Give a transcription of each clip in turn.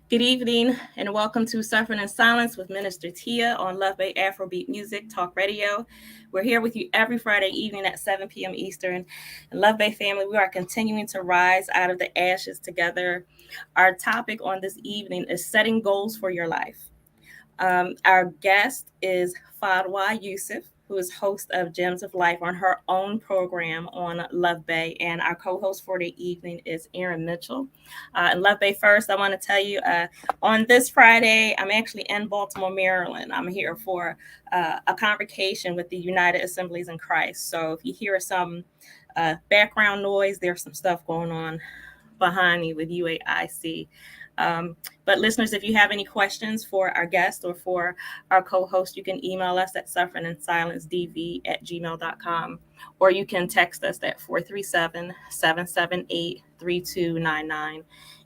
Good evening and welcome to Suffering in Silence with Minister Tia on Love Bay Afrobeat Music Talk Radio. We're here with you every Friday evening at 7 p.m. Eastern. And Love Bay family, we are continuing to rise out of the ashes together. Our topic on this evening is setting goals for your life. Our guest is Fadwa Yusuf, who is host of Gems of Life on her own program on Love Bay. And our co host for the evening is Erin Mitchell. And Love Bay, first, I want to tell you on this Friday, I'm actually in Baltimore, Maryland. I'm here for a convocation with the United Assemblies in Christ. So if you hear some background noise, there's some stuff going on behind me with UAIC. Um, but listeners, if you have any questions for our guest or for our co-host, you can email us at sufferinginsilencedv@gmail.com, or you can text us at 437-778-3299.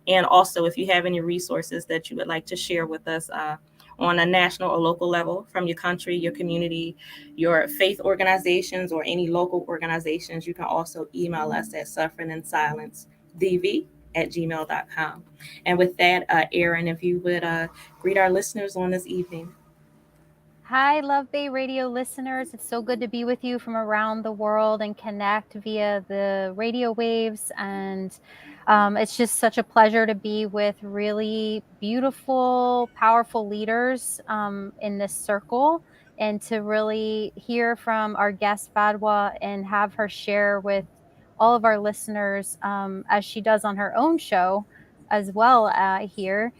And also, if you have any resources that you would like to share with us on a national or local level from your country, your community, your faith organizations, or any local organizations, you can also email us at sufferinginsilencedv@gmail.com. And with that, Erin, if you would greet our listeners on this evening. Hi, Love Bay Radio listeners. It's so good to be with you from around the world and connect via the radio waves. And it's just such a pleasure to be with really beautiful, powerful leaders in this circle and to really hear from our guest, Fadwa, and have her share with all of our listeners as she does on her own show as well here.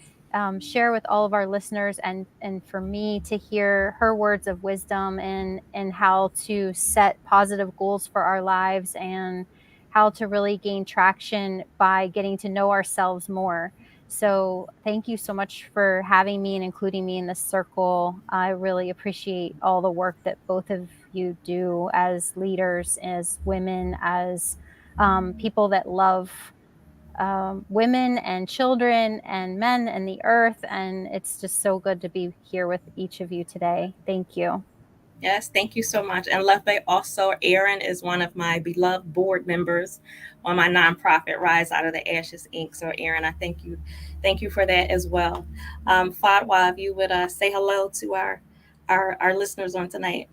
Share with all of our listeners and for me to hear her words of wisdom and how to set positive goals for our lives and how to really gain traction by getting to know ourselves more. So thank you so much for having me and including me in this circle. I really appreciate all the work that both of you do as leaders, as women, as people that love women and children and men and the earth. And it's just so good to be here with each of you today. Thank you. Yes, thank you so much. And Love Bay also, Erin is one of my beloved board members on my nonprofit Rise Out of the Ashes Inc. So Erin, I thank you for that as well. Fadwa, if you would say hello to our listeners on tonight.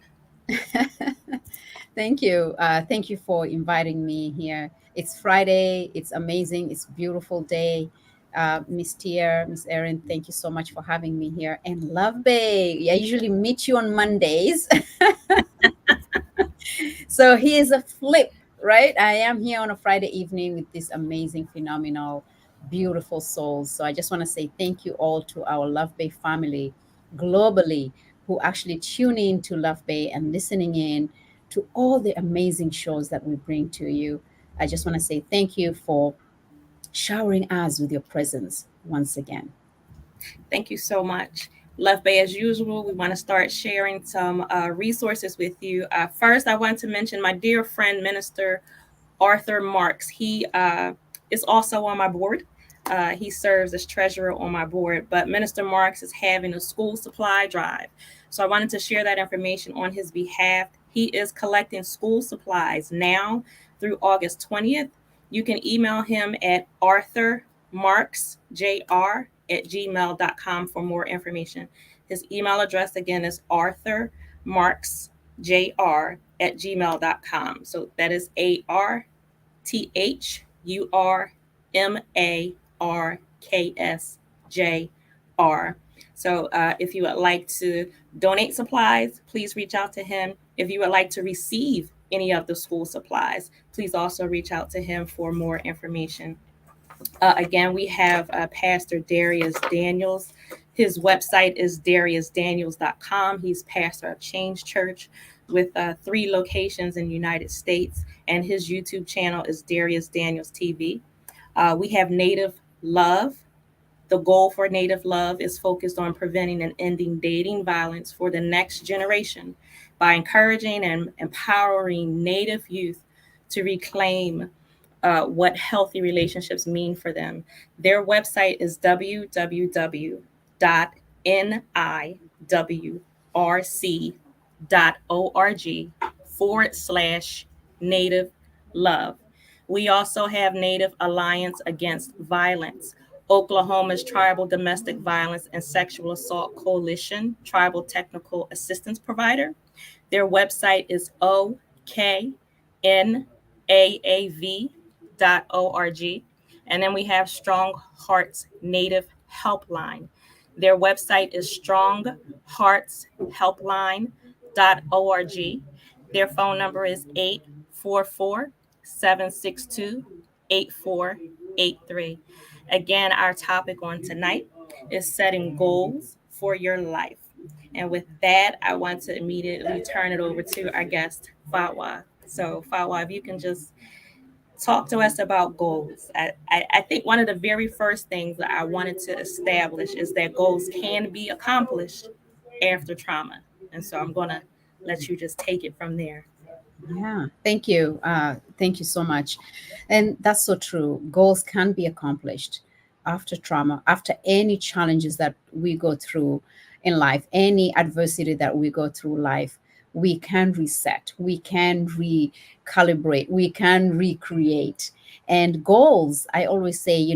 Thank you. Thank you for inviting me here. It's Friday. It's amazing. It's a beautiful day. Miss Tia, Miss Erin, thank you so much for having me here. And Love Bay, I usually meet you on Mondays. So here's a flip, right? I am here on a Friday evening with this amazing, phenomenal, beautiful souls. So I just want to say thank you all to our Love Bay family globally who actually tune in to Love Bay and listening in to all the amazing shows that we bring to you. I just want to say thank you for showering us with your presence once again. Thank you so much. Love Bay, as usual, we want to start sharing some resources with you. First, I want to mention my dear friend, Minister Arthur Marks. He is also on my board. He serves as treasurer on my board, but Minister Marks is having a school supply drive. So I wanted to share that information on his behalf. He is collecting school supplies now through August 20th. You can email him at arthurmarksjr@gmail.com for more information. His email address again is arthurmarksjr@gmail.com. So that is ARTHURMARKSJR. So if you would like to donate supplies, please reach out to him. If you would like to receive any of the school supplies, please also reach out to him for more information. Again, we have Pastor Darius Daniels. His website is dariusdaniels.com. He's pastor of Change Church with 3 locations in the United States, and his YouTube channel is Darius Daniels TV. We have Native Love. The goal for Native Love is focused on preventing and ending dating violence for the next generation by encouraging and empowering Native youth to reclaim what healthy relationships mean for them. Their website is www.niwrc.org/Native Love. We also have Native Alliance Against Violence, Oklahoma's Tribal Domestic Violence and Sexual Assault Coalition Tribal Technical Assistance Provider. Their website is oknaav.org. And then we have Strong Hearts Native Helpline. Their website is strongheartshelpline.org. Their phone number is 844-762-8483. Again, our topic on tonight is setting goals for your life. And with that, I want to immediately turn it over to our guest, Fatwa. So, Fatwa, if you can just talk to us about goals. I think one of the very first things that I wanted to establish is that goals can be accomplished after trauma. And so I'm going to let you just take it from there. Yeah, thank you. Thank you so much. And that's so true. Goals can be accomplished after trauma, after any challenges that we go through in life, any adversity that we go through life. We can reset, we can recalibrate, we can recreate. And goals, I always say,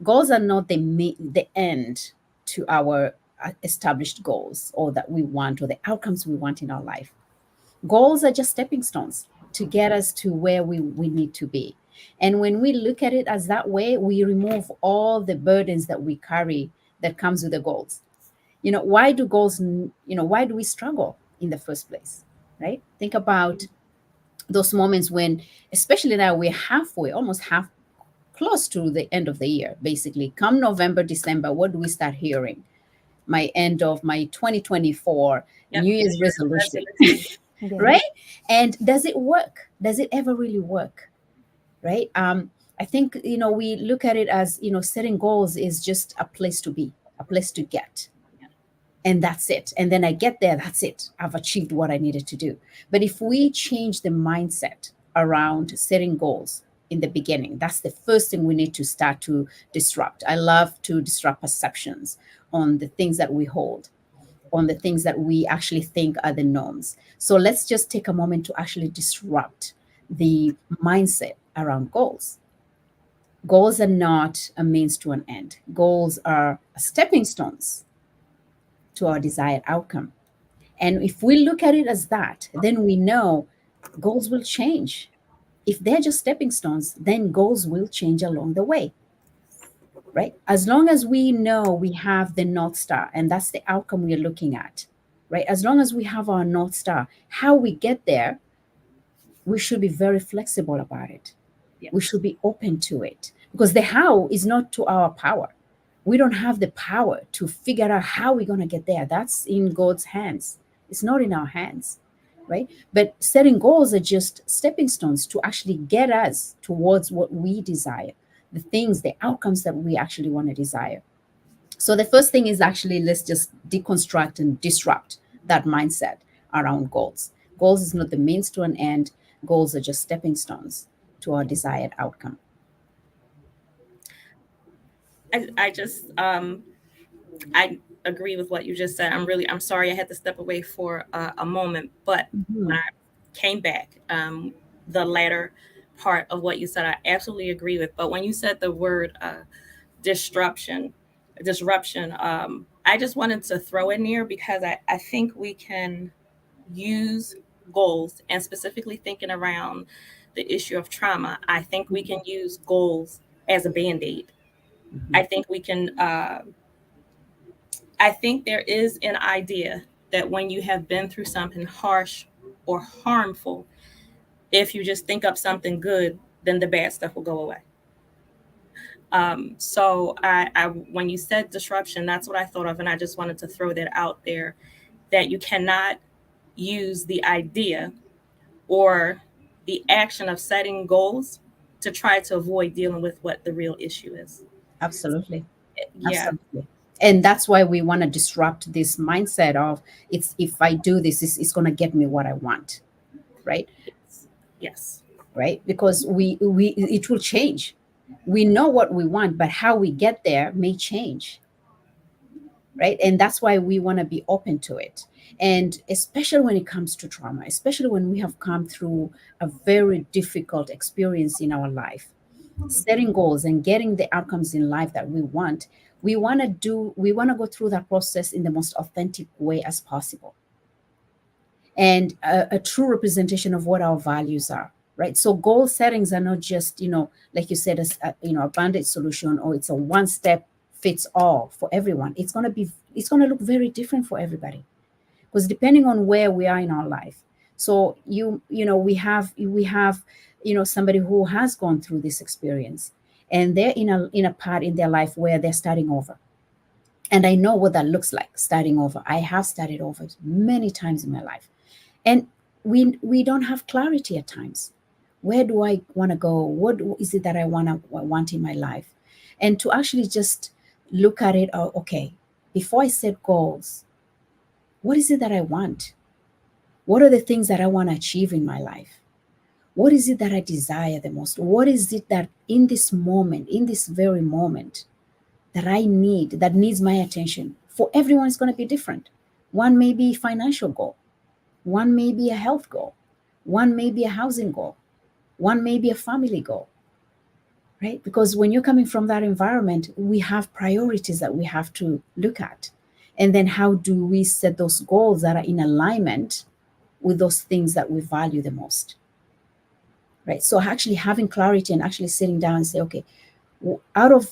goals are not the end to our established goals or that we want or the outcomes we want in our life. Goals are just stepping stones to get us to where we need to be. And when we look at it as that way, we remove all the burdens that we carry that comes with the goals. Why do goals, why do we struggle in the first place, right? Think about those moments when, especially now, we're halfway, almost half, close to the end of the year, basically. Come November, December, what do we start hearing? My end of my 2024 Yep. New Year's resolution. Yeah. Right? And does it work? Does it ever really work? Right? I think, we look at it as, setting goals is just a place to be, a place to get. And that's it. And then I get there, that's it. I've achieved what I needed to do. But if we change the mindset around setting goals in the beginning, that's the first thing we need to start to disrupt. I love to disrupt perceptions on the things that we hold, on the things that we actually think are the norms. So let's just take a moment to actually disrupt the mindset around goals. Goals are not a means to an end. Goals are stepping stones to our desired outcome. And if we look at it as that, then we know goals will change. If they're just stepping stones, then goals will change along the way. Right? As long as we know we have the North Star, and that's the outcome we're looking at, right? As long as we have our North Star, how we get there, we should be very flexible about it. Yeah. We should be open to it because the how is not to our power. We don't have the power to figure out how we're going to get there. That's in God's hands. It's not in our hands, right? But setting goals are just stepping stones to actually get us towards what we desire, the things, the outcomes that we actually want to desire. So the first thing is actually, let's just deconstruct and disrupt that mindset around goals. Goals is not the means to an end. Goals are just stepping stones to our desired outcome. I agree with what you just said. I'm sorry I had to step away for a moment, but when I came back, the latter part of what you said, I absolutely agree with. But when you said the word disruption, I just wanted to throw in there because I think we can use goals, and specifically thinking around the issue of trauma, I think we can use goals as a Band-Aid. I think we can, I think there is an idea that when you have been through something harsh or harmful, if you just think up something good, then the bad stuff will go away. So when you said disruption, that's what I thought of. And I just wanted to throw that out there, that you cannot use the idea or the action of setting goals to try to avoid dealing with what the real issue is. Absolutely. Yeah. Absolutely. And that's why we want to disrupt this mindset of if I do this, it's going to get me what I want. Right? Yes. Right? Because it will change. We know what we want, but how we get there may change. Right? And that's why we want to be open to it. And especially when it comes to trauma, especially when we have come through a very difficult experience in our life, setting goals and getting the outcomes in life that we want to go through that process in the most authentic way as possible, and a true representation of what our values are, right? So goal settings are not just, like you said, a band-aid solution, or it's a one step fits all for everyone. It's going to look very different for everybody, because depending on where we are in our life. So we have somebody who has gone through this experience, and they're in a part in their life where they're starting over. And I know what that looks like, starting over. I have started over many times in my life. And we don't have clarity at times. Where do I want to go? What is it that I want in my life? And to actually just look at it, okay, before I set goals, what is it that I want? What are the things that I want to achieve in my life? What is it that I desire the most? What is it that in this moment, in this very moment, that I need, that needs my attention? For everyone, it's going to be different. One may be financial goal. One may be a health goal. One may be a housing goal. One may be a family goal, right? Because when you're coming from that environment, we have priorities that we have to look at. And then how do we set those goals that are in alignment with those things that we value the most, right? So actually having clarity and actually sitting down and say, okay, out of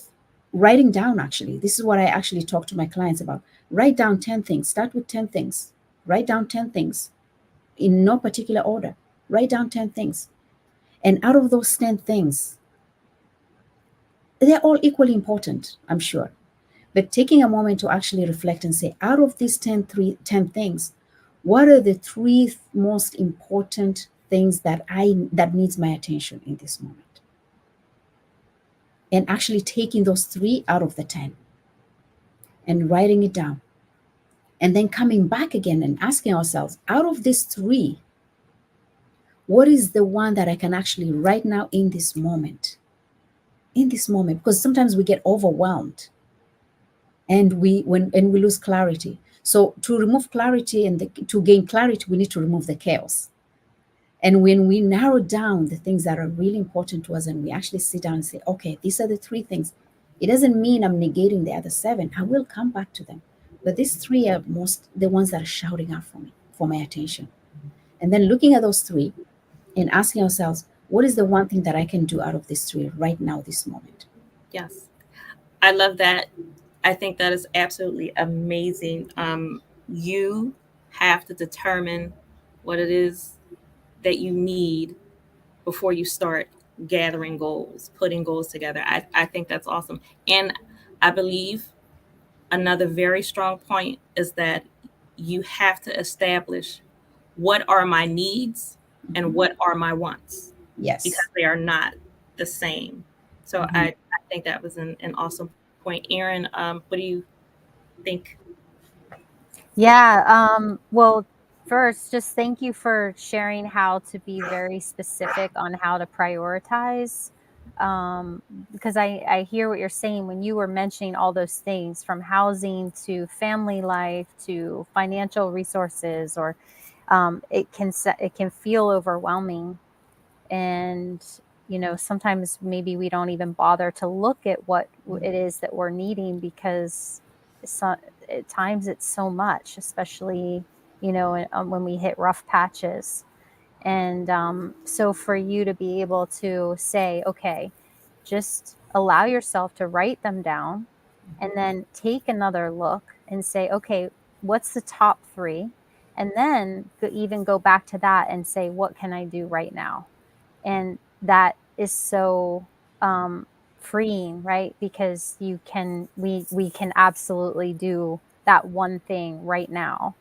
writing down, actually, this is what I actually talk to my clients about. Write down 10 things. Start with 10 things. Write down 10 things in no particular order. Write down 10 things. And out of those 10 things, they're all equally important, I'm sure. But taking a moment to actually reflect and say, out of these 10 things, what are the three most important things that needs my attention in this moment? And actually taking those 3 out of the 10 and writing it down. And then coming back again and asking ourselves, out of these 3, what is the one that I can actually right now in this moment? In this moment, because sometimes we get overwhelmed and we lose clarity. So to remove clarity and to gain clarity, we need to remove the chaos. And when we narrow down the things that are really important to us, and we actually sit down and say, okay, these are the 3 things, it doesn't mean I'm negating the other 7. I will come back to them. But these 3 are the ones that are shouting out for me, for my attention. And then looking at those 3 and asking ourselves, what is the one thing that I can do out of these 3 right now, this moment? Yes. I love that. I think that is absolutely amazing. You have to determine what it is that you need before you start gathering goals, putting goals together. I think that's awesome. And I believe another very strong point is that you have to establish what are my needs and what are my wants, because Yes. they are not the same. So Mhm. I think that was an awesome point. Erin, what do you think? Yeah. Well, first, just thank you for sharing how to be very specific on how to prioritize. Because I hear what you're saying when you were mentioning all those things, from housing to family life to financial resources, or it can feel overwhelming. And sometimes maybe we don't even bother to look at what it is that we're needing, because at times it's so much, especially when we hit rough patches. And so for you to be able to say, okay, just allow yourself to write them down, and then take another look and say, okay, what's the top 3? And then even go back to that and say, what can I do right now? And that is so freeing, right? Because we can absolutely do that one thing right now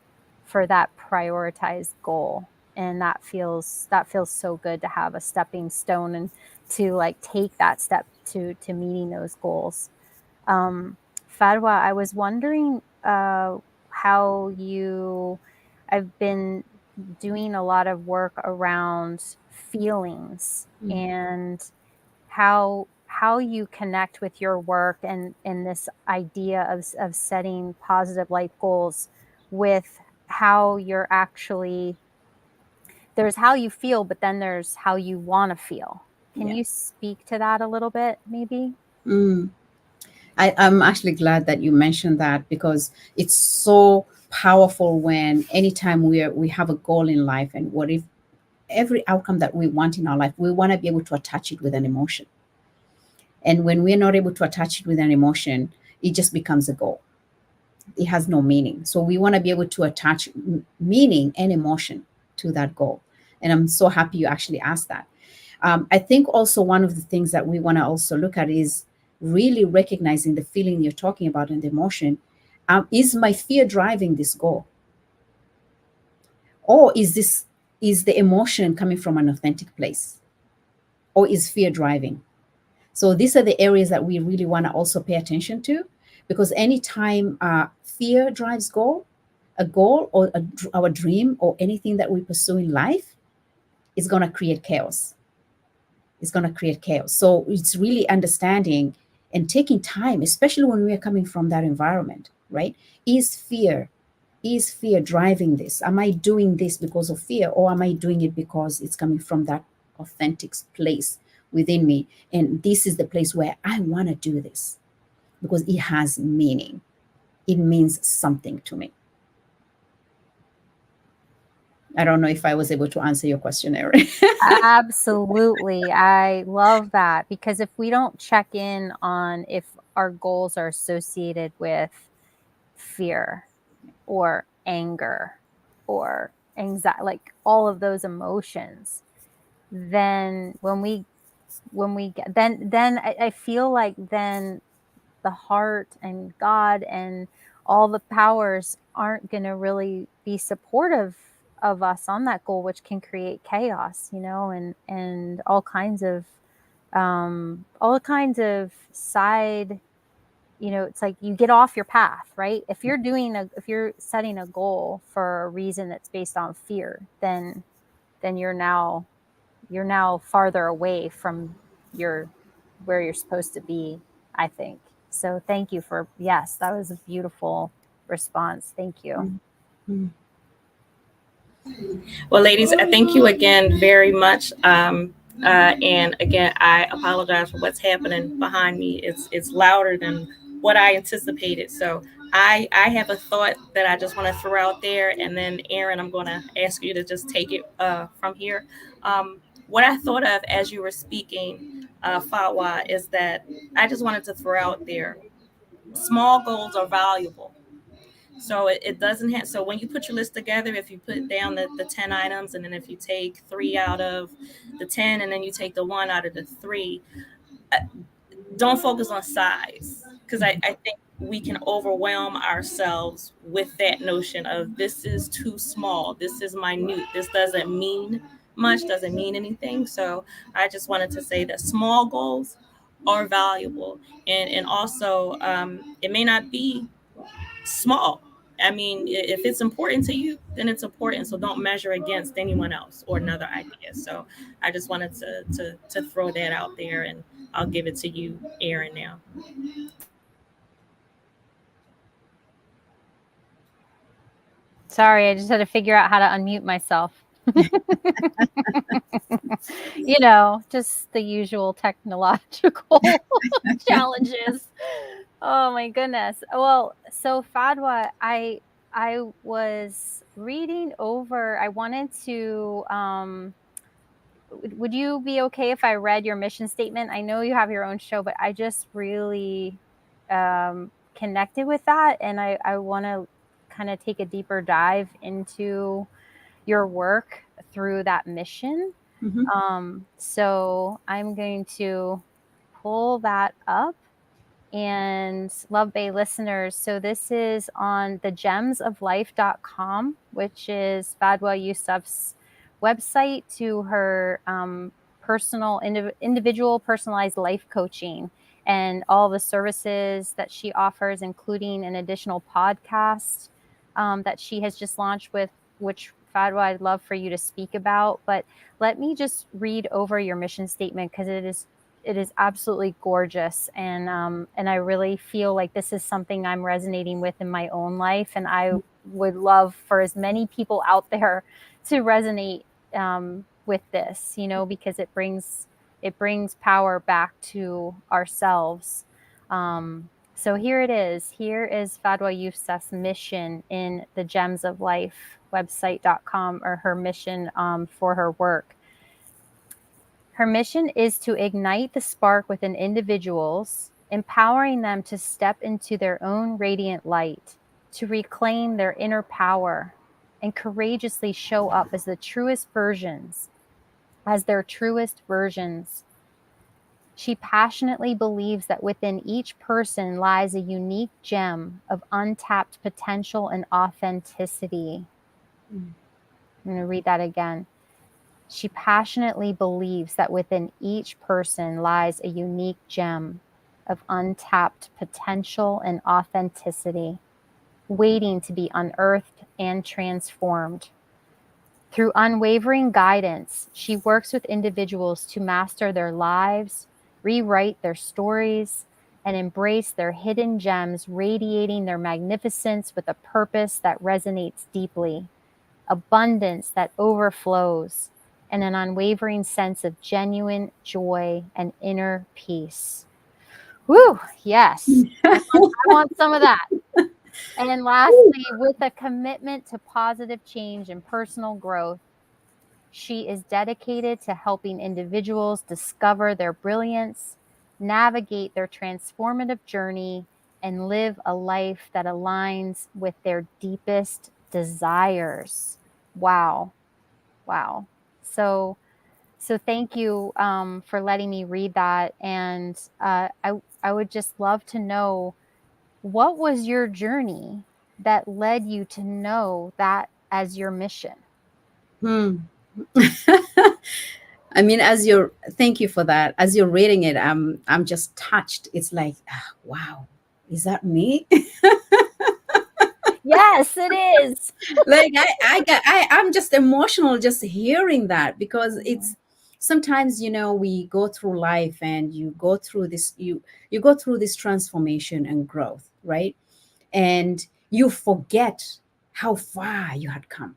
for that prioritized goal. And that feels so good to have a stepping stone, and to like take that step to meeting those goals. Fadwa, I was wondering how you I've been doing a lot of work around feelings, Mhm. and how you connect with your work and this idea of setting positive life goals, with how you're actually, there's how you feel, but then there's how you want to feel. Can Yeah. you speak to that a little bit, maybe? Mm. I'm actually glad that you mentioned that, because it's so powerful when anytime we have a goal in life, and what if every outcome that we want in our life, we want to be able to attach it with an emotion. And when we're not able to attach it with an emotion, it just becomes a goal. It has no meaning. So we want to be able to attach meaning and emotion to that goal. And I'm so happy you actually asked that. I think also one of the things that we want to also look at is really recognizing the feeling you're talking about and the emotion. Is my fear driving this goal, or is the emotion coming from an authentic place, or is fear driving? So these are the areas that we really want to also pay attention to, because anytime fear drives a goal or our dream or anything that we pursue in life, is going to create chaos. It's going to create chaos. So it's really understanding and taking time, especially when we are coming from that environment, right? Is fear driving this? Am I doing this because of fear, or am I doing it because it's coming from that authentic place within me? And this is the place where I want to do this because it has meaning. It means something to me. I don't know if I was able to answer your question, Erin. Absolutely. I love that, because if we don't check in on if our goals are associated with fear or anger or anxiety, like all of those emotions, then when we get, then I feel like then the heart and God and all the powers aren't going to really be supportive of us on that goal, which can create chaos, and all kinds of side, it's like you get off your path, right? If you're setting a goal for a reason that's based on fear, then you're now farther away from your where you're supposed to be, I think. So thank you yes, that was a beautiful response. Thank you. Mm-hmm. Well, ladies, I thank you again very much. And again, I apologize for what's happening behind me. It's louder than what I anticipated. So I have a thought that I just want to throw out there, and then Aaron, I'm going to ask you to just take it from here. What I thought of as you were speaking, Fatwa, is that I just wanted to throw out there: small goals are valuable. So it doesn't have, so when you put your list together, if you put down the 10 items, and then if you take 3 out of the 10, and then you take the 1 out of the 3, don't focus on size. Because I think we can overwhelm ourselves with that notion of this is too small, this is minute, this doesn't mean much, doesn't mean anything. So I just wanted to say that small goals are valuable. And also, it may not be small. I mean, if it's important to you, then it's important. So don't measure against anyone else or another idea. So I just wanted to throw that out there, and I'll give it to you, Aaron, now. Sorry, I just had to figure out how to unmute myself. Just the usual technological challenges. Oh my goodness. Well, so Fadwa, I was reading over. I wanted to would you be okay if I read your mission statement? I know you have your own show, but I just really connected with that, and I want to kind of take a deeper dive into your work through that mission. Mm-hmm. So I'm going to pull that up. And Love Bay listeners, so this is on thegemsoflife.com, which is Fadwa Yusuf's website to her personal, individual personalized life coaching and all the services that she offers, including an additional podcast that she has just launched with, which Fadwa, I'd love for you to speak about. But let me just read over your mission statement, because it is absolutely gorgeous, and I really feel like this is something I'm resonating with in my own life, and I would love for as many people out there to resonate with this, because it brings it brings power back to ourselves. So here it is. Here is Fadwa Yousef's mission in the Gems of Life website.com, or her mission for her work. Her mission is to ignite the spark within individuals, empowering them to step into their own radiant light, to reclaim their inner power, and courageously show up as their truest versions. She passionately believes that within each person lies a unique gem of untapped potential and authenticity. I'm going to read that again. She passionately believes that within each person lies a unique gem of untapped potential and authenticity, waiting to be unearthed and transformed. Through unwavering guidance, she works with individuals to master their lives, rewrite their stories, and embrace their hidden gems, radiating their magnificence with a purpose that resonates deeply, abundance that overflows, and an unwavering sense of genuine joy and inner peace. Woo, yes. I want some of that. And lastly, with a commitment to positive change and personal growth, she is dedicated to helping individuals discover their brilliance, navigate their transformative journey, and live a life that aligns with their deepest desires. Wow. So thank you for letting me read that. And I would just love to know, what was your journey that led you to know that as your mission? I mean, thank you for that. As you're reading it, I'm just touched. It's like, wow, is that me? Yes, it is. Like I'm just emotional just hearing that, because it's sometimes, we go through life and you go through this transformation and growth, right? And you forget how far you had come.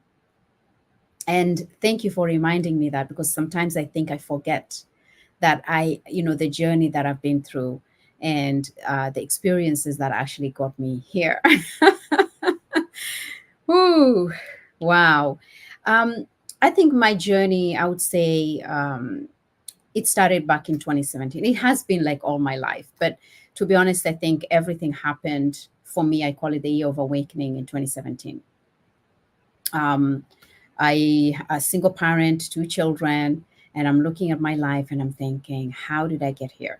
And thank you for reminding me that, because sometimes I think I forget that the journey that I've been through, and the experiences that actually got me here. Ooh, wow. I think my journey, I would say, it started back in 2017. It has been like all my life. But to be honest, I think everything happened for me. I call it the year of awakening in 2017. A single parent, 2 children, and I'm looking at my life and I'm thinking, how did I get here?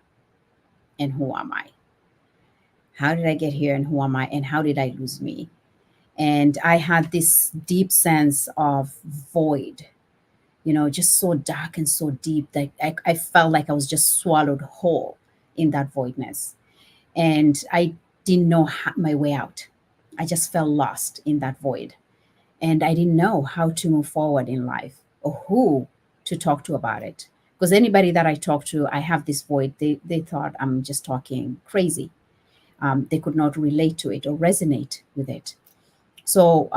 And who am I? How did I get here and who am I? And how did I lose me? And I had this deep sense of void, just so dark and so deep that I felt like I was just swallowed whole in that voidness. And I didn't know my way out. I just felt lost in that void. And I didn't know how to move forward in life, or who to talk to about it. Because anybody that I talk to, I have this void. They thought I'm just talking crazy. They could not relate to it or resonate with it. So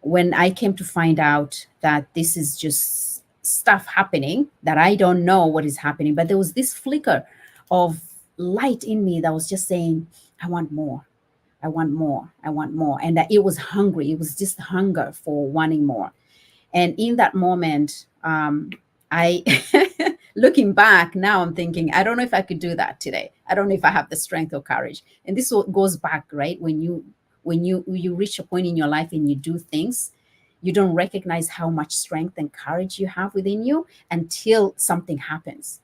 when I came to find out that this is just stuff happening, that I don't know what is happening, but there was this flicker of light in me that was just saying, I want more. I want more. I want more. And that it was hungry. It was just hunger for wanting more. And in that moment, I, looking back now, I'm thinking, I don't know if I could do that today. I don't know if I have the strength or courage. And this goes back, right? When you reach a point in your life and you do things, you don't recognize how much strength and courage you have within you until something happens.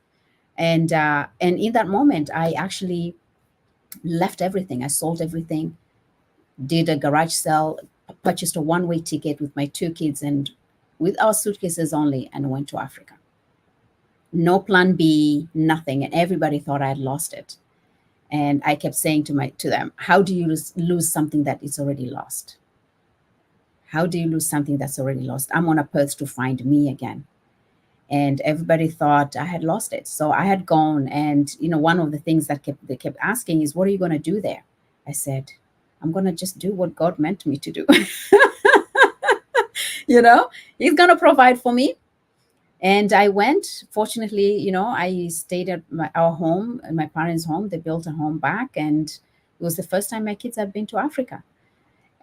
And in that moment, I actually left everything. I sold everything, did a garage sale, purchased a one-way ticket with my 2 kids and with our suitcases only, and went to Africa. No plan B, nothing. And everybody thought I had lost it. And I kept saying to them, how do you lose something that is already lost? How do you lose something that's already lost? I'm on a path to find me again. And everybody thought I had lost it. So I had gone, and one of the things that they kept asking is, what are you going to do there? I said, I'm going to just do what God meant me to do. He's going to provide for me. And I went. Fortunately, I stayed at our home, my parents' home. They built a home back, and it was the first time my kids had been to Africa.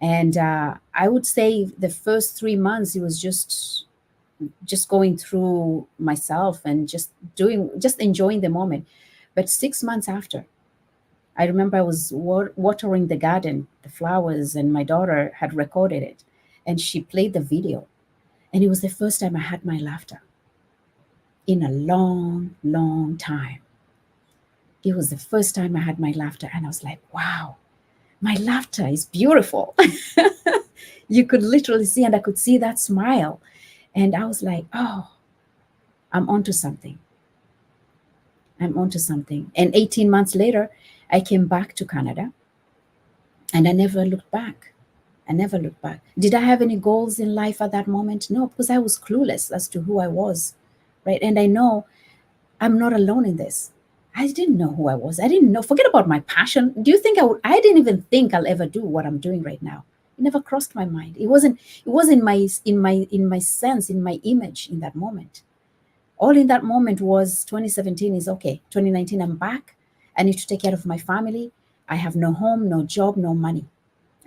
And I would say the first 3 months, it was just going through myself and just enjoying the moment. But 6 months after, I remember I was watering the garden, the flowers, and my daughter had recorded it, and she played the video, and it was the first time I had my laughter in a long, long time. It was the first time I had my laughter, and I was like, wow, my laughter is beautiful. You could literally see, and I could see that smile. And I was like, oh, I'm onto something. I'm onto something. And 18 months later, I came back to Canada, and I never looked back. I never looked back. Did I have any goals in life at that moment? No, because I was clueless as to who I was, right? And I know I'm not alone in this. I didn't know who I was. I didn't know. Forget about my passion. Do you think I would? I didn't even think I'll ever do what I'm doing right now. It never crossed my mind. It wasn't. It wasn't in my sense, in my image in that moment. All in that moment was 2017 is okay. 2019, I'm back. I need to take care of my family. I have no home, no job, no money.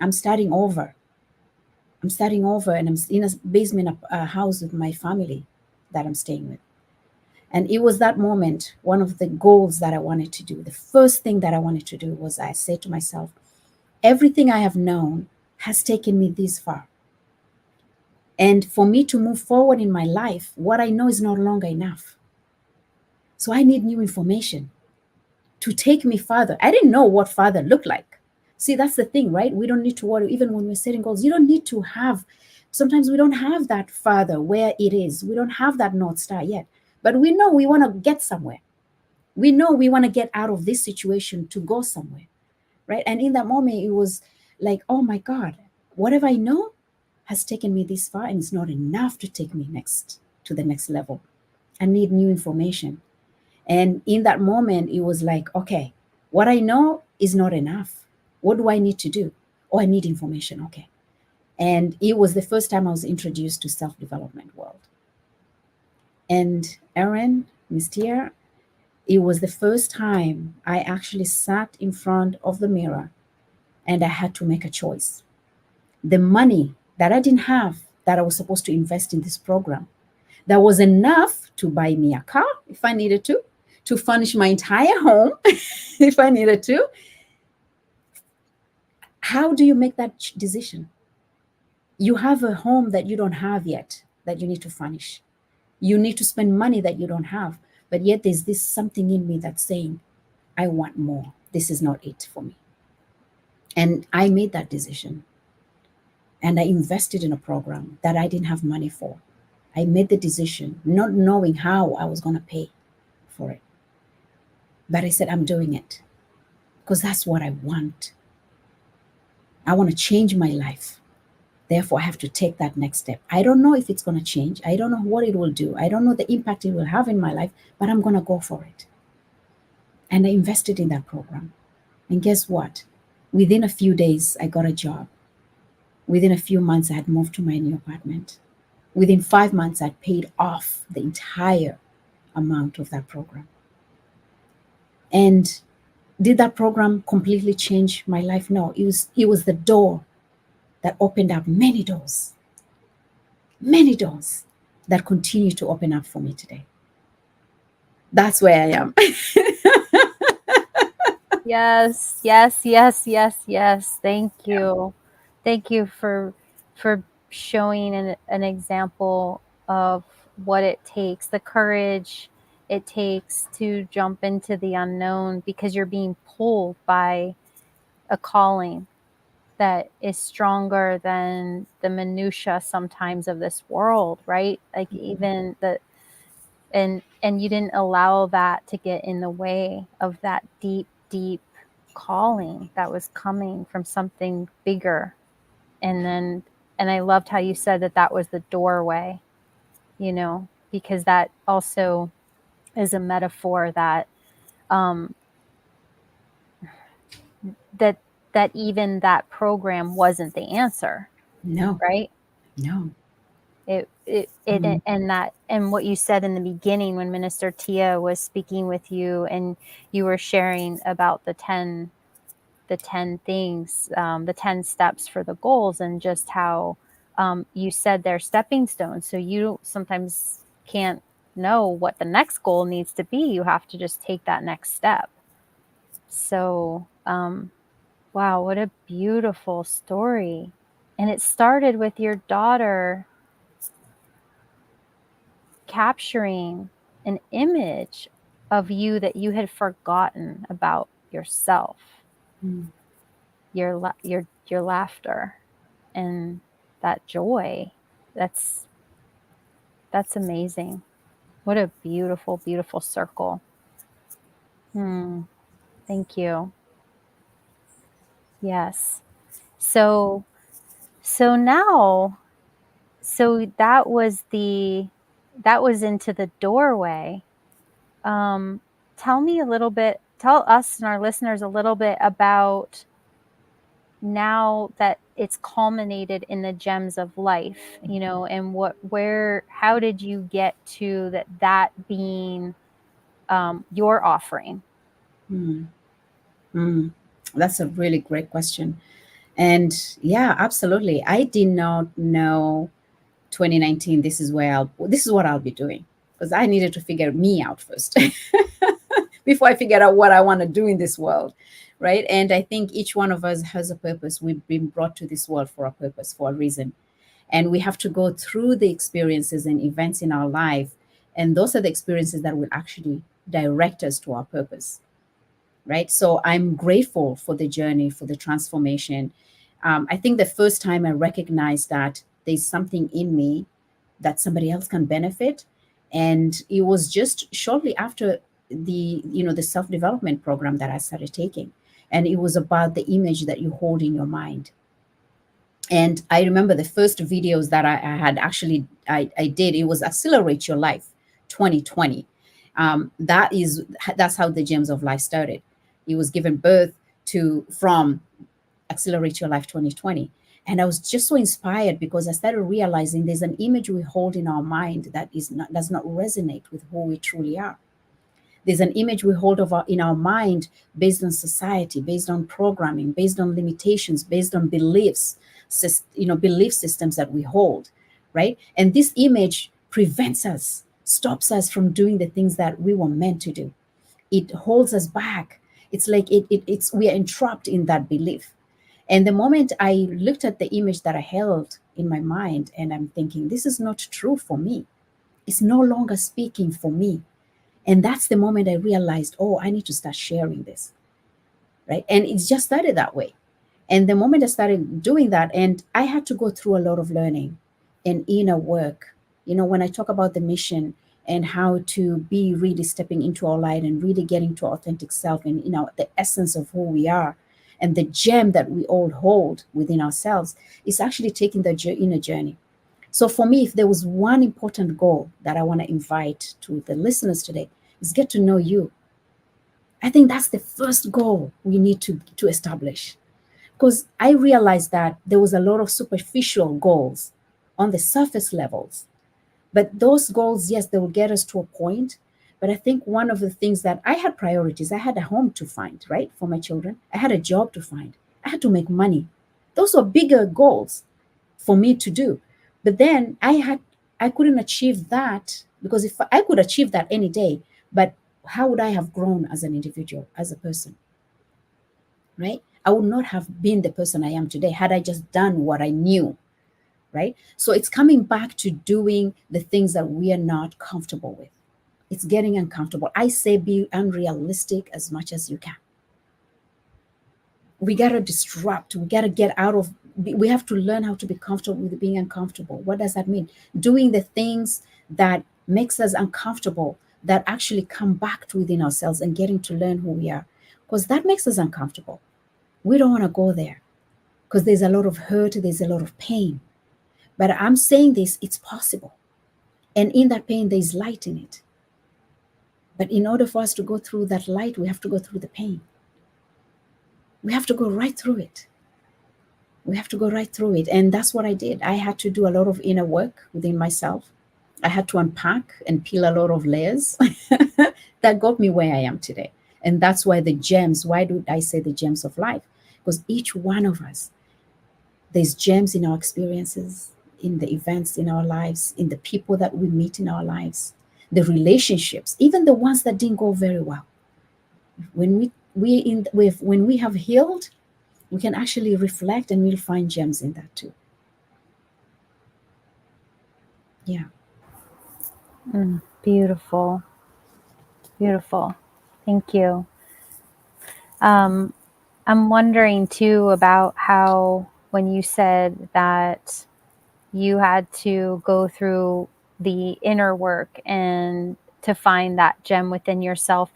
I'm starting over. I'm starting over, and I'm in a basement house with my family that I'm staying with. And it was that moment, one of the goals that I wanted to do. The first thing that I wanted to do was I said to myself, everything I have known has taken me this far. And for me to move forward in my life, what I know is no longer enough. So I need new information to take me further. I didn't know what further looked like. See, that's the thing, right? We don't need to worry. Even when we're setting goals, you don't need to have, sometimes we don't have that further where it is. We don't have that North Star yet. But we know we want to get somewhere. We know we want to get out of this situation to go somewhere, right? And in that moment, it was like, oh my God, whatever I know has taken me this far, and it's not enough to take me to the next level. I need new information. And in that moment, it was like, okay, what I know is not enough. What do I need to do? Oh, I need information. Okay. And it was the first time I was introduced to self-development world. And Erin, Miss Tia, it was the first time I actually sat in front of the mirror and I had to make a choice. The money that I didn't have that I was supposed to invest in this program, that was enough to buy me a car if I needed to furnish my entire home if I needed to. How do you make that decision? You have a home that you don't have yet that you need to furnish. You need to spend money that you don't have. But yet there's this something in me that's saying, I want more. This is not it for me. And I made that decision. And I invested in a program that I didn't have money for. I made the decision, not knowing how I was going to pay for it. But I said, I'm doing it because that's what I want. I want to change my life. Therefore, I have to take that next step. I don't know if it's going to change. I don't know what it will do. I don't know the impact it will have in my life, but I'm going to go for it. And I invested in that program. And guess what? Within a few days, I got a job. Within a few months, I had moved to my new apartment. Within 5 months, I'd paid off the entire amount of that program. And did that program completely change my life? No, it was the door that opened up many doors that continue to open up for me today. That's where I am. Yes, yes, yes, yes, yes. Thank you. Thank you for showing an example of what it takes, the courage it takes to jump into the unknown because you're being pulled by a calling that is stronger than the minutia sometimes of this world, right? Like even the and you didn't allow that to get in the way of that deep calling that was coming from something bigger. And I loved how you said that was the doorway, because that also is a metaphor that that even that program wasn't the answer. No. Right? No. And what you said in the beginning when Minister Tia was speaking with you, and you were sharing about the 10 things, the 10 steps for the goals, and just how you said they're stepping stones. So you sometimes can't know what the next goal needs to be. You have to just take that next step. So, wow, what a beautiful story. And it started with your daughter capturing an image of you that you had forgotten about yourself. Mm. Your laughter and that joy. That's amazing. What a beautiful, beautiful circle. Thank you. Yes. So now, that was into the doorway. Tell us and our listeners a little bit about, now that it's culminated in the Gems of Life, and how did you get to that being your offering? That's a really great question. And yeah, absolutely. I did not know 2019, this is what I'll be doing, because I needed to figure me out first before I figured out what I want to do in this world, right? And I think each one of us has a purpose. We've been brought to this world for a purpose, for a reason. And we have to go through the experiences and events in our life. And those are the experiences that will actually direct us to our purpose, right? So I'm grateful for the journey, for the transformation. I think the first time I recognized that there's something in me that somebody else can benefit, and it was just shortly after the self-development program that I started taking, and it was about the image that you hold in your mind. And I remember the first videos that I had actually I did, it was Accelerate Your Life 2020. That's how the Gems of Life started. It was given birth to from Accelerate Your Life 2020. And I was just so inspired because I started realizing there's an image we hold in our mind that does not resonate with who we truly are. There's an image we hold in our mind based on society, based on programming, based on limitations, based on beliefs, belief systems that we hold, right? And this image prevents us, stops us from doing the things that we were meant to do. It holds us back. It's like we are entrapped in that belief. And the moment I looked at the image that I held in my mind, and I'm thinking, this is not true for me. It's no longer speaking for me. And that's the moment I realized, oh, I need to start sharing this, right? And it just started that way. And the moment I started doing that, and I had to go through a lot of learning and inner work. When I talk about the mission and how to be really stepping into our light and really getting to our authentic self and, the essence of who we are, and the gem that we all hold within ourselves, is actually taking the inner journey. So for me, if there was one important goal that I want to invite to the listeners today, is get to know you. I think that's the first goal we need to establish. Because I realized that there was a lot of superficial goals on the surface levels. But those goals, yes, they will get us to a point. But I think one of the things that I had priorities, I had a home to find, right, for my children. I had a job to find. I had to make money. Those were bigger goals for me to do. But then I couldn't achieve that, because if I could achieve that any day, but how would I have grown as an individual, as a person, right? I would not have been the person I am today had I just done what I knew, right? So it's coming back to doing the things that we are not comfortable with. It's getting uncomfortable. I say be unrealistic as much as you can. We got to disrupt. We got to get out of, we have to learn how to be comfortable with being uncomfortable. What does that mean? Doing the things that makes us uncomfortable, that actually come back to within ourselves and getting to learn who we are, because that makes us uncomfortable. We don't want to go there because there's a lot of hurt, there's a lot of pain. But I'm saying this, it's possible. And in that pain, there's light in it. But in order for us to go through that light, we have to go through the pain. We have to go right through it. We have to go right through it. And that's what I did. I had to do a lot of inner work within myself. I had to unpack and peel a lot of layers that got me where I am today. And that's why the gems, why do I say the gems of life? Because each one of us, there's gems in our experiences, in the events in our lives, in the people that we meet in our lives, the relationships, even the ones that didn't go very well. When we have healed, we can actually reflect and we'll find gems in that too. Yeah. Beautiful. Beautiful. Thank you. I'm wondering too about how, when you said that you had to go through the inner work and to find that gem within yourself,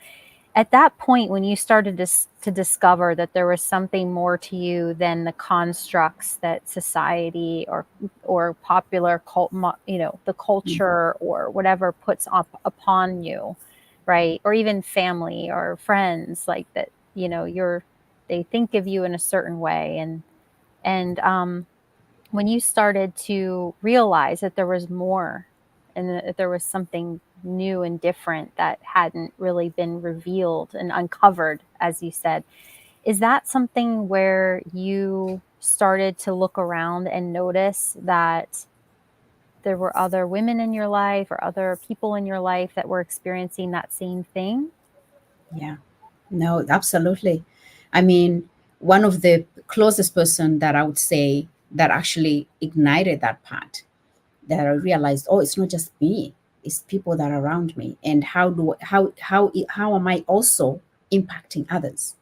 at that point when you started to discover that there was something more to you than the constructs that society or popular cult, the culture or whatever puts up upon you, right? Or even family or friends, like that, they think of you in a certain way. And when you started to realize that there was more and that there was something new and different that hadn't really been revealed and uncovered, as you said, is that something where you started to look around and notice that there were other women in your life or other people in your life that were experiencing that same thing? Yeah. No, absolutely. I mean, one of the closest person that I would say that actually ignited that part, that I realized, oh, it's not just me, it's people that are around me. And how am I also impacting others?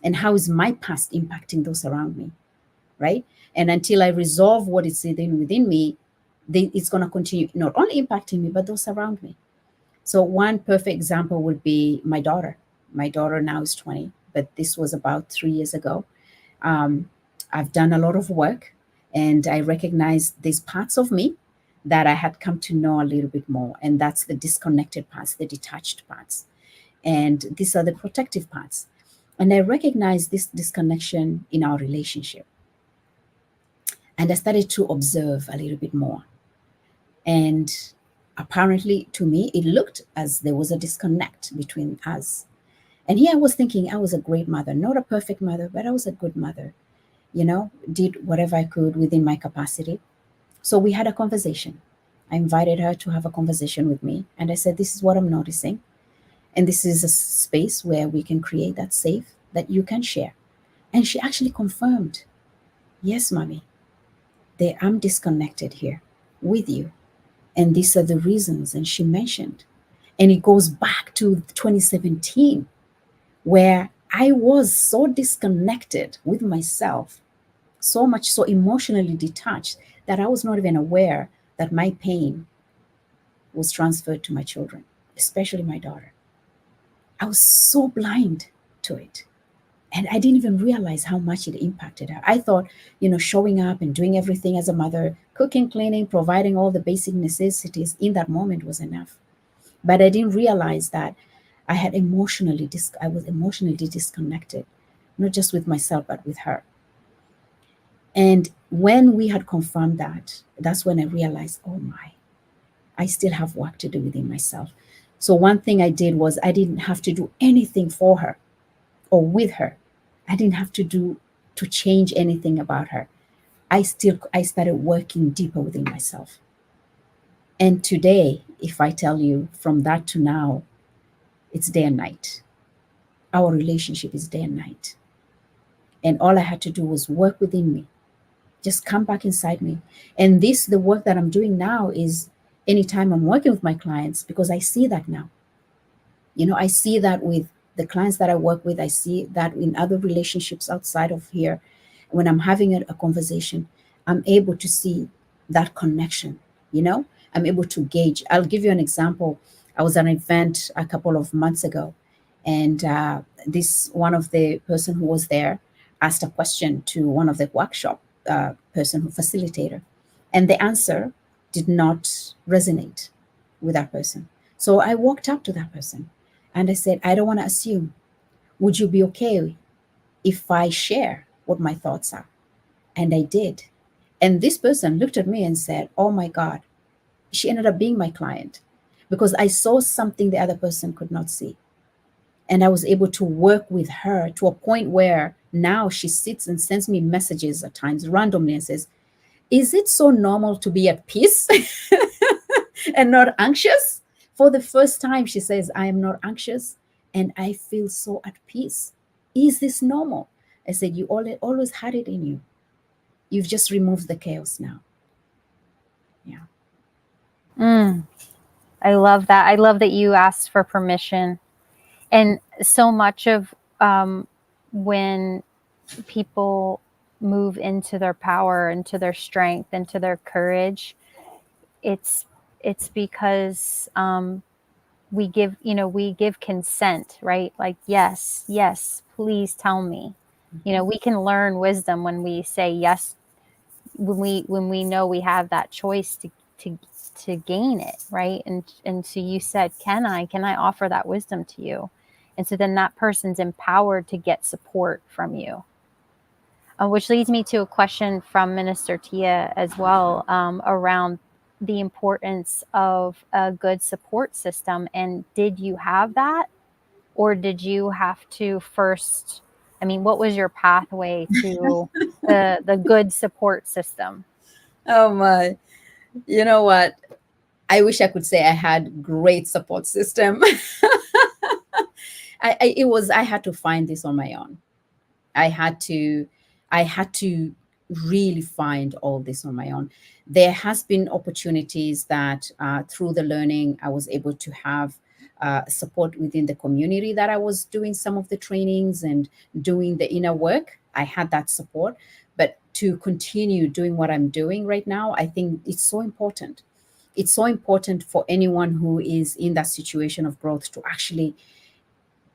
And how is my past impacting those around me? Right? And until I resolve what is within me, it's going to continue not only impacting me, but those around me. So one perfect example would be my daughter. My daughter now is 20, but this was about 3 years ago. Um, I've done a lot of work and I recognize these parts of me that I had come to know a little bit more. And that's the disconnected parts, the detached parts. And these are the protective parts. And I recognize this disconnection in our relationship. And I started to observe a little bit more. And apparently, to me, it looked as there was a disconnect between us. And here I was thinking I was a great mother, not a perfect mother, but I was a good mother, did whatever I could within my capacity. So we had a conversation. I invited her to have a conversation with me. And I said, this is what I'm noticing. And this is a space where we can create that safe that you can share. And she actually confirmed, yes, mommy, I'm disconnected here with you. And these are the reasons. And she mentioned, and it goes back to 2017, where I was so disconnected with myself, so much so emotionally detached, that I was not even aware that my pain was transferred to my children, especially my daughter. I was so blind to it. And I didn't even realize how much it impacted her. I thought, showing up and doing everything as a mother, cooking, cleaning, providing all the basic necessities in that moment was enough. But I didn't realize that I was emotionally disconnected, not just with myself, but with her. And when we had confirmed that, that's when I realized, oh my, I still have work to do within myself. So one thing I did was I didn't have to do anything for her or with her. I didn't have to change anything about her. I started working deeper within myself. And today, if I tell you from that to now, it's day and night. Our relationship is day and night. And all I had to do was work within me, just come back inside me. And the work that I'm doing now is anytime I'm working with my clients, because I see that now. I see that with the clients that I work with. I see that in other relationships outside of here. When I'm having a conversation, I'm able to see that connection. I'm able to gauge. I'll give you an example. I was at an event a couple of months ago, and this one of the person who was there asked a question to one of the workshop person who facilitator, and the answer did not resonate with that person. So I walked up to that person and I said, I don't want to assume. Would you be okay if I share what my thoughts are? And I did. And this person looked at me and said, "Oh my God." She ended up being my client because I saw something the other person could not see. And I was able to work with her to a point where now she sits and sends me messages at times randomly and says, "Is it so normal to be at peace and not anxious?" For the first time, she says, "I am not anxious and I feel so at peace. Is this normal?" I said, "You always had it in you. You've just removed the chaos now." Yeah. Mm, I love that. I love that you asked for permission. And so much of when people move into their power, into their strength, into their courage, it's because we give, we give consent, right? Like, yes, yes, please tell me. We can learn wisdom when we say yes, when we know we have that choice to gain it, right? And so you said, can I offer that wisdom to you? And so then that person's empowered to get support from you. Which leads me to a question from Minister Tia as well, around the importance of a good support system. And did you have that? Or did you have to first, what was your pathway to the good support system? Oh my. You know what? I wish I could say I had great support system. I had to find this on my own. I had to I had to really find all this on my own. There has been opportunities that through the learning I was able to have support within the community that I was doing some of the trainings and doing the inner work. I had that support, but to continue doing what I'm doing right now, I think it's so important. It's so important for anyone who is in that situation of growth to actually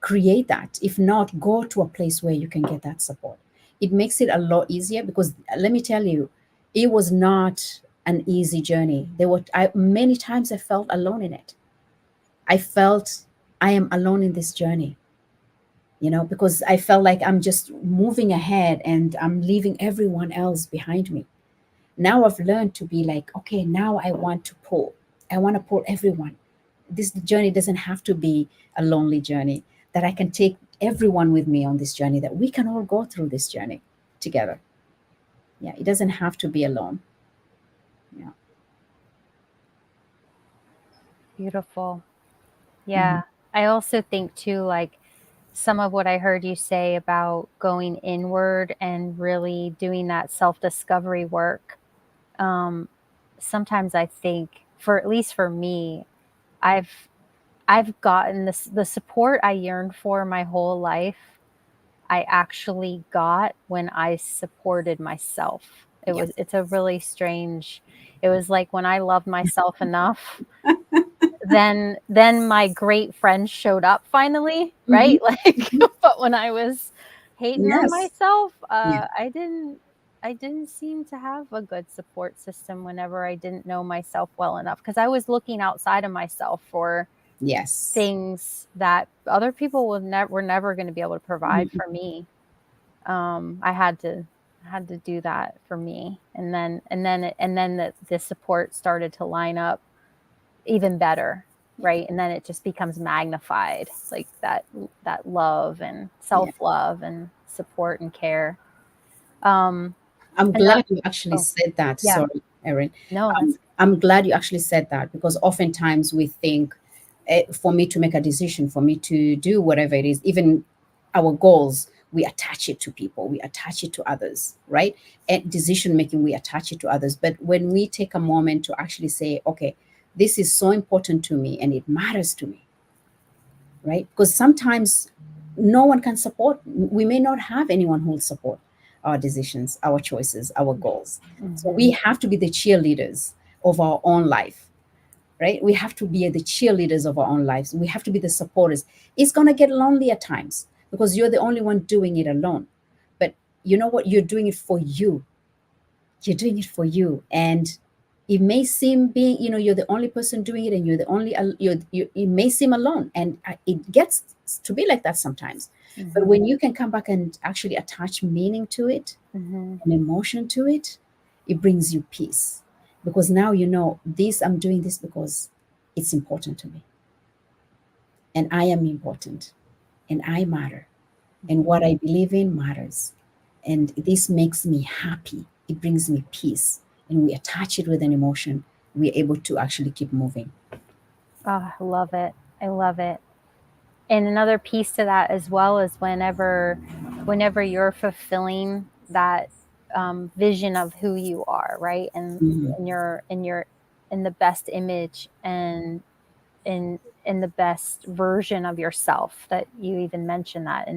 create that. If not, go to a place where you can get that support. It makes it a lot easier because let me tell you, it was not an easy journey. Many times I felt alone in it. I felt I am alone in this journey, because I felt like I'm just moving ahead and I'm leaving everyone else behind me. Now I've learned to be like, okay, now I want to pull. I want to pull everyone. This journey doesn't have to be a lonely journey, that I can take everyone with me on this journey, that we can all go through this journey together. Yeah, it doesn't have to be alone. Yeah. Beautiful. Yeah. I also think too, like some of what I heard you say about going inward and really doing that self-discovery work. Sometimes I think, at least for me, I've gotten the support I yearned for my whole life. I actually got when I supported myself. Yes. It's a really strange, it was like when I loved myself enough, then my great friends showed up finally, right? Like, but when I was hating on Yes. myself, Yeah. I didn't seem to have a good support system whenever I didn't know myself well enough, because I was looking outside of myself for Yes. things that other people were never going to be able to provide for me. I had to do that for me, and then the support started to line up even better, right? And then it just becomes magnified, like that love and self-love and support and care. I'm And glad you actually oh, said that. yeah, Sorry, Erin. no, that's I'm glad you actually said that because oftentimes we think for me to make a decision, for me to do whatever it is, even our goals, we attach it to people, we attach it to others, right? And decision making, we attach it to others. But when we take a moment to actually say, okay, this is so important to me and it matters to me, right? Because sometimes no one can support. We may not have anyone who will support our decisions, our choices, our goals. So we have to be the cheerleaders of our own life, right? We have to be the cheerleaders of our own lives. We have to be the supporters. It's going to get lonely at times because you're the only one doing it alone. But you know what? You're doing it for you. You're doing it for you. And it may seem being, you're the only person doing it and you're the only, it may seem alone. And it gets to be like that sometimes. But when you can come back and actually attach meaning to it, Mhm. an emotion to it, it brings you peace. Because now you know this, I'm doing this because it's important to me. And I am important. And I matter. And what I believe in matters. And this makes me happy. It brings me peace. And we attach it with an emotion, we're able to actually keep moving. Oh, I love it. I love it. And another piece to that as well is whenever you're fulfilling that vision of who you are, right? Mhm. And you're in the best image and in the best version of yourself, that you even mentioned that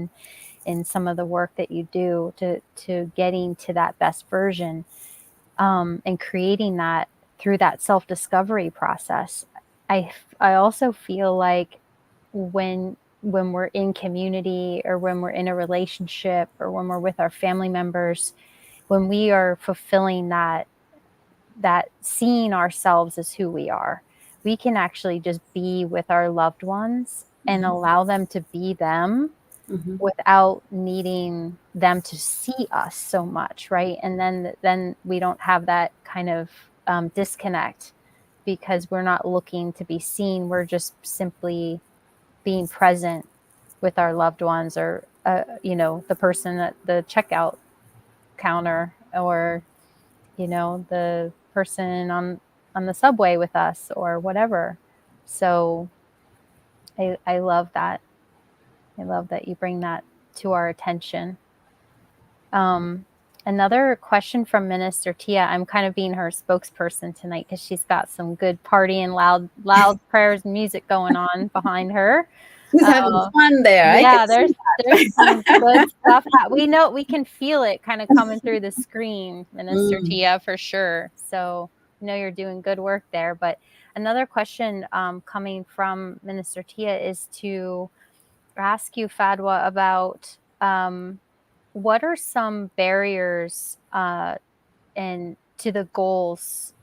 in some of the work that you do to getting to that best version, and creating that through that self-discovery process. I also feel like when we're in community, or when we're in a relationship, or when we're with our family members, when we are fulfilling that seeing ourselves as who we are, we can actually just be with our loved ones and allow them to be them Mhm. without needing them to see us so much, right? And then we don't have that kind of disconnect, because we're not looking to be seen. We're just simply being present with our loved ones, or the person at the checkout counter, or the person on the subway with us, or whatever. So I love that. I love that you bring that to our attention. Um, Another question from Minister Tia. I'm kind of being her spokesperson tonight, because she's got some good party and loud prayers and music going on behind her. She's having fun there. I can Yeah, see there's some good stuff. We know, we can feel it kind of coming through the screen, Minister Mm. Tia, for sure. So I know you're doing good work there. But another question coming from Minister Tia is to ask you, Fadwa, about what are some barriers and to the goals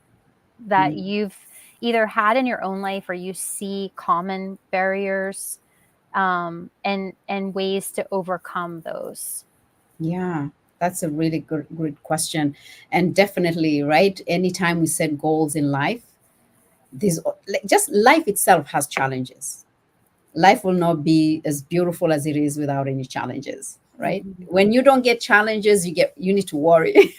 that Mm. you've either had in your own life, or you see common barriers, and ways to overcome those. Yeah, that's a really good question. And definitely, right? Anytime we set goals in life, this like, just life itself has challenges. Life will not be as beautiful as it is without any challenges, right? Mhm. When you don't get challenges, you need to worry.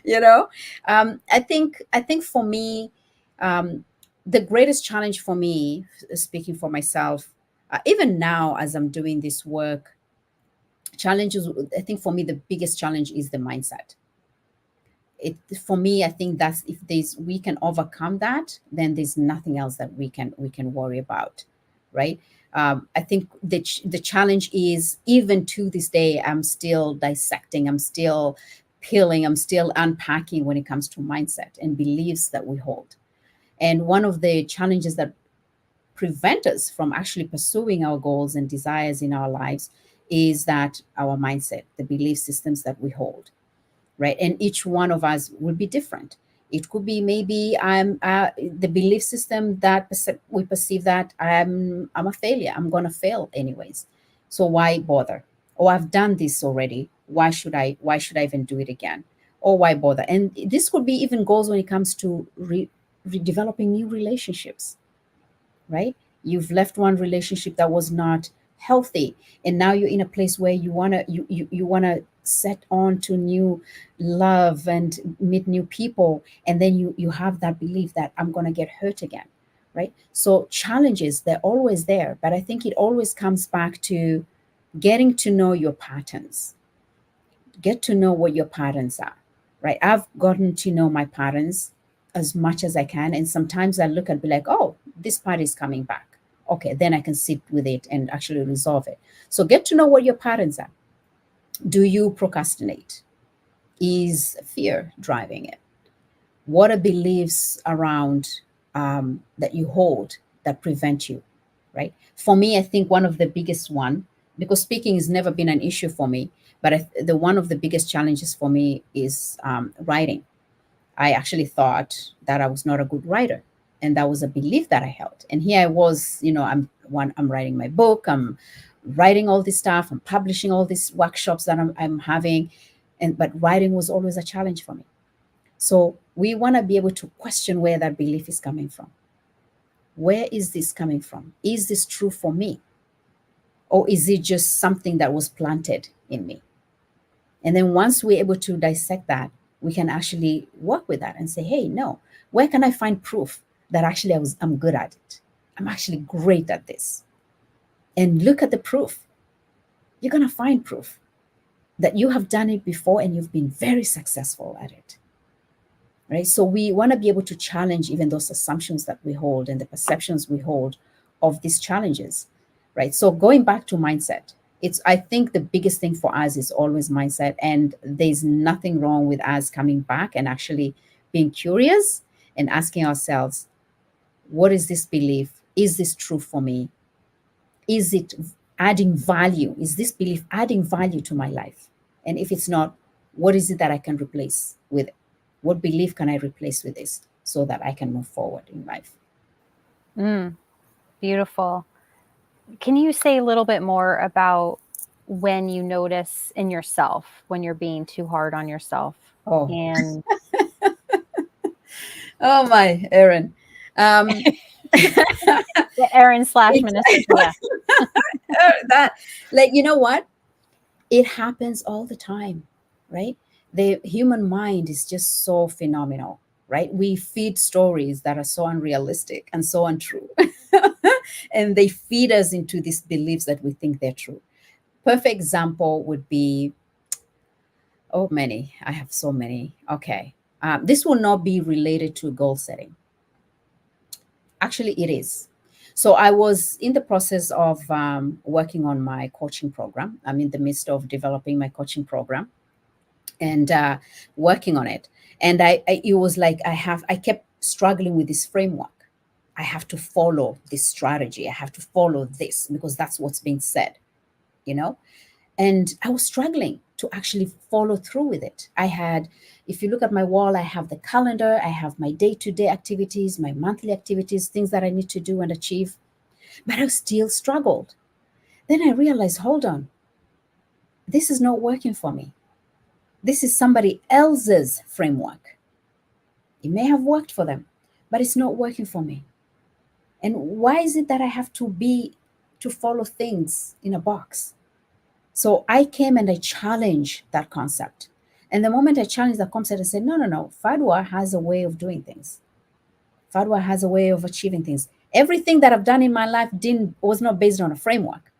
you know I think for me, um, the greatest challenge for me, speaking for myself, even now as I'm doing this work, challenges, I think for me the biggest challenge is the mindset. It For me, I think that's, if there's we can overcome that, then there's nothing else that we can worry about, right? I think the challenge is, even to this day, I'm still dissecting, I'm still peeling, I'm still unpacking when it comes to mindset and beliefs that we hold. And one of the challenges that prevent us from actually pursuing our goals and desires in our lives is that our mindset, the belief systems that we hold, right? And each one of us will be different. It could be, maybe I'm the belief system that we perceive that I'm a failure. I'm gonna fail anyways. So why bother? Or I've done this already. Why should I even do it again? Or why bother? And this could be even goals when it comes to redeveloping new relationships, right? You've left one relationship that was not healthy, and now you're in a place where you wanna set on to new love and meet new people, and then you have that belief that I'm gonna get hurt again, right? So challenges, they're always there, but I think it always comes back to getting to know your patterns. Get to know what your patterns are, right? I've gotten to know my patterns as much as I can. And sometimes I look and be like, oh, this part is coming back. Okay, then I can sit with it and actually resolve it. So get to know what your patterns are. Do you procrastinate? Is fear driving it? What are beliefs around that you hold that prevent you, right? For me, I think one of the biggest one, because speaking has never been an issue for me, but the one of the biggest challenges for me is writing. I actually thought that I was not a good writer, and that was a belief that I held. And here I was, I'm writing my book, I'm writing all this stuff and publishing all these workshops that I'm having. But writing was always a challenge for me. So we want to be able to question where that belief is coming from. Where is this coming from? Is this true for me? Or is it just something that was planted in me? And then once we're able to dissect that, we can actually work with that and say, hey, no, where can I find proof that actually I'm good at it? I'm actually great at this. And look at the proof. You're going to find proof that you have done it before and you've been very successful at it. Right? So we want to be able to challenge even those assumptions that we hold and the perceptions we hold of these challenges. Right? So going back to mindset, I think the biggest thing for us is always mindset. And there's nothing wrong with us coming back and actually being curious and asking ourselves, what is this belief? Is this true for me? Is it adding value? Is this belief adding value to my life? And if it's not, what is it that I can replace with it? What belief can I replace with this so that I can move forward in life? Beautiful. Can you say a little bit more about when you notice in yourself when you're being too hard on yourself? Oh, And oh my, Erin. Erin / Minister Tia. That, like, you know what? It happens all the time, right? The human mind is just so phenomenal, right? We feed stories that are so unrealistic and so untrue. And they feed us into these beliefs that we think they're true. Perfect example would be, many. I have so many. Okay. This will not be related to goal setting. Actually, it is. So I was in the process of working on my coaching program. I'm in the midst of developing my coaching program and working on it. And it was like I kept struggling with this framework. I have to follow this strategy. I have to follow this because that's what's being said, you know? And I was struggling to actually follow through with it. If you look at my wall, I have the calendar, I have my day-to-day activities, my monthly activities, things that I need to do and achieve, but I still struggled. Then I realized, hold on, this is not working for me. This is somebody else's framework. It may have worked for them, but it's not working for me. And why is it that I have to follow things in a box? So I came and I challenged that concept. And the moment I challenged that concept, I said, no. Fadwa has a way of doing things. Fadwa has a way of achieving things. Everything that I've done in my life was not based on a framework.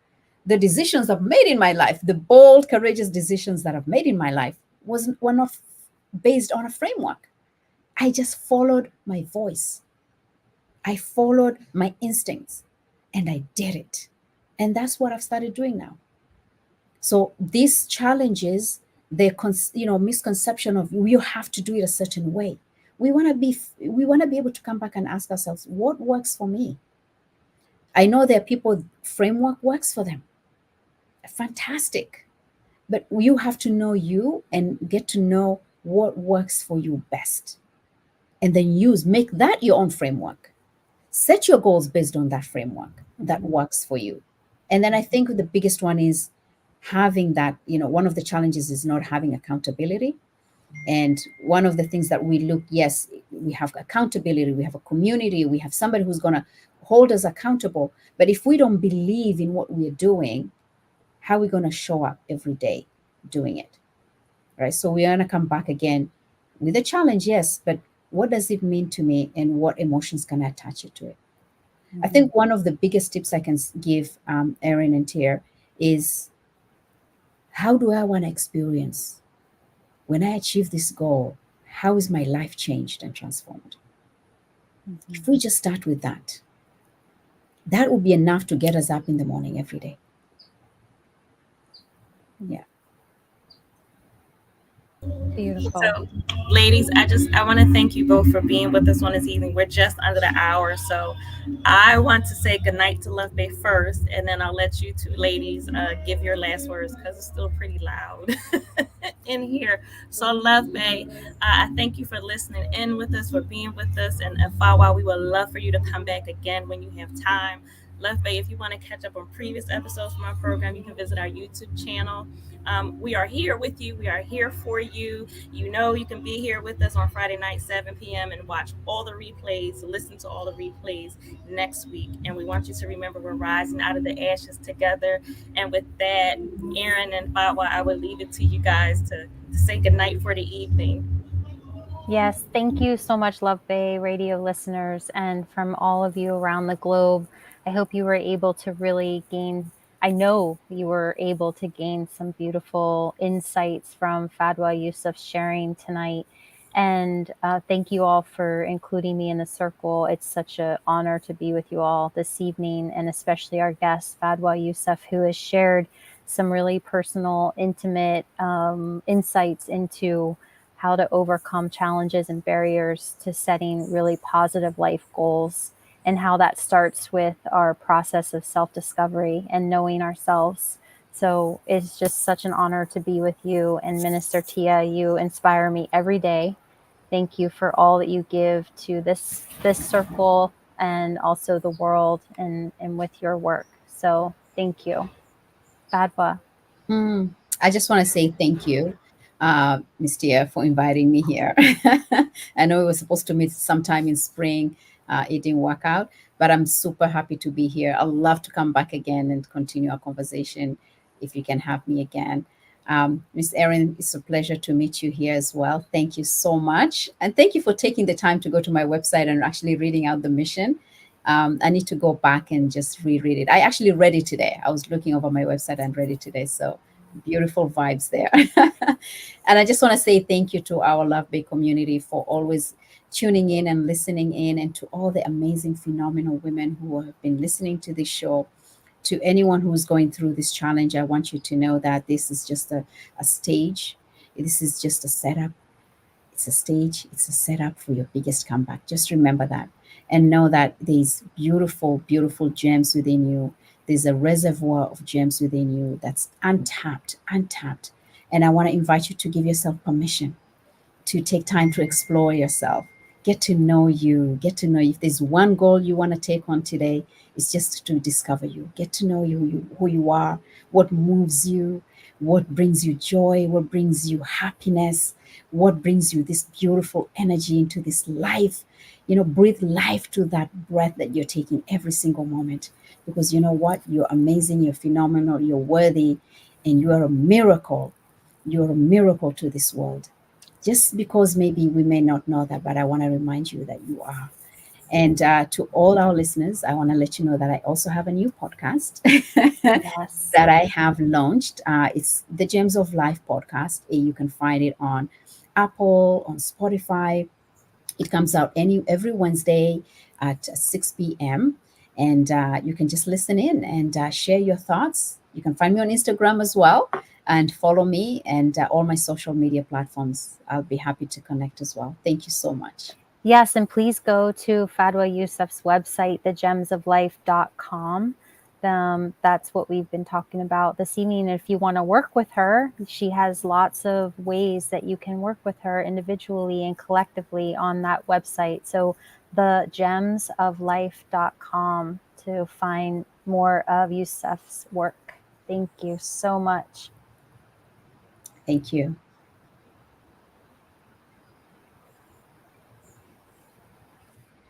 The decisions I've made in my life, the bold, courageous decisions that I've made in my life were not based on a framework. I just followed my voice. I followed my instincts and I did it. And that's what I've started doing now. So these challenges, the misconception of you have to do it a certain way. We want to be able to come back and ask ourselves, what works for me? I know there are people, framework works for them. Fantastic. But you have to know you and get to know what works for you best. And then make that your own framework. Set your goals based on that framework that works for you. And then I think the biggest one is having that, one of the challenges is not having accountability. And one of the things that we have accountability, we have a community, we have somebody who's going to hold us accountable. But if we don't believe in what we're doing, how are we going to show up every day doing it? Right? So we're going to come back again with a challenge, yes, but what does it mean to me and what emotions can I attach it to it? Mm-hmm. I think one of the biggest tips I can give Erin and Tia is, how do I want to experience when I achieve this goal? How is my life changed and transformed? Mm-hmm. If we just start with that, that will be enough to get us up in the morning every day. Yeah. Beautiful. So, ladies, I want to thank you both for being with us on this evening. We're just under the hour, so I want to say goodnight to Love Bay first, and then I'll let you two ladies give your last words because it's still pretty loud in here. So, Love Bay, I thank you for listening in with us, for being with us, and Fadwa, we would love for you to come back again when you have time. Left Bay, if you want to catch up on previous episodes from our program, you can visit our YouTube channel. We are here with you. We are here for you. You know, you can be here with us on Friday night, 7 p.m., and watch all the replays, listen to all the replays next week. And we want you to remember we're rising out of the ashes together. And with that, Aaron and Fatwa, I will leave it to you guys to say goodnight for the evening. Yes, thank you so much, Love Bay radio listeners, and from all of you around the globe. I hope you were able to really gain, I know you were able to gain some beautiful insights from Fadwa Yusuf sharing tonight. And thank you all for including me in the circle. It's such an honor to be with you all this evening, and especially our guest, Fadwa Yusuf, who has shared some really personal, intimate insights into how to overcome challenges and barriers to setting really positive life goals, and how that starts with our process of self-discovery and knowing ourselves. So it's just such an honor to be with you. And Minister Tia, you inspire me every day. Thank you for all that you give to this circle and also the world, and with your work. So thank you. Fadwa. I just want to say thank you, Ms. Tia, for inviting me here. I know we were supposed to meet sometime in spring. It didn't work out, but I'm super happy to be here. I'd love to come back again and continue our conversation if you can have me again. Ms. Erin, it's a pleasure to meet you here as well. Thank you so much. And thank you for taking the time to go to my website and actually reading out the mission. I need to go back and just reread it. I actually read it today. I was looking over my website and read it today. So beautiful vibes there. And I just want to say thank you to our Love Bay community for always tuning in and listening in, and to all the amazing, phenomenal women who have been listening to this show. To anyone who's going through this challenge, I want you to know that this is just a stage. This is just a setup. It's a stage. It's a setup for your biggest comeback. Just remember that, and know that these beautiful, beautiful gems within you. There's a reservoir of gems within you that's untapped, untapped. And I want to invite you to give yourself permission to take time to explore yourself, get to know you, get to know if there's one goal you want to take on today, it's just to discover you, get to know who you are, what moves you, what brings you joy, what brings you happiness, what brings you this beautiful energy into this life. Breathe life to that breath that you're taking every single moment. Because you know what? You're amazing, you're phenomenal, you're worthy, and you are a miracle. You're a miracle to this world. Just because maybe we may not know that, but I want to remind you that you are. And to all our listeners, I want to let you know that I also have a new podcast Yes. that I have launched. It's the Gems of Life podcast. You can find it on Apple, on Spotify. It comes out every Wednesday at 6 p.m. And you can just listen in and share your thoughts. You can find me on Instagram as well, and follow me and all my social media platforms. I'll be happy to connect as well. Thank you so much. Yes, and please go to Fadwa Yusuf's website, thegemsoflife.com. That's what we've been talking about this evening. If you want to work with her, she has lots of ways that you can work with her individually and collectively on that website. So thegemsoflife.com to find more of Yusuf's work. Thank you so much. Thank you.